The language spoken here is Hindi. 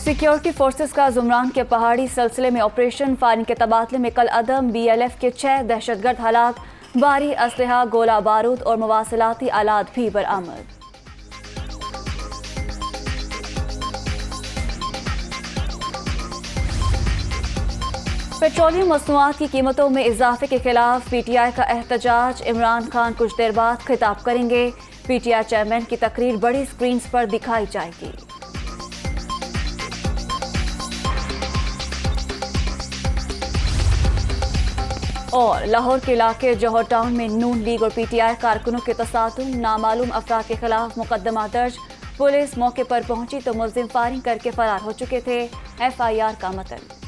सिक्योरिटी फोर्सेस का जुमरान के पहाड़ी सिलसिले में ऑपरेशन फायरिंग के तबादले में कल अदम BLF के 6 दहशतगर्द हलाक, भारी असलहा, गोला बारूद और मवासिलाती आलात भी बरामद। पेट्रोलियम मसनूआत की कीमतों में इजाफे के खिलाफ PTI का एहतजाज, इमरान खान कुछ देर बाद खिताब करेंगे। PTI चेयरमैन की तकरीर बड़ी स्क्रीन पर दिखाई जाएगी। और लाहौर के इलाके जौहर टाउन में नून लीग और PTI कारकुनों के तसादुम, नामालूम अफराद के खिलाफ मुकदमा दर्ज। पुलिस मौके पर पहुंची तो मुलजिम फायरिंग करके फरार हो चुके थे। FIR का मतन।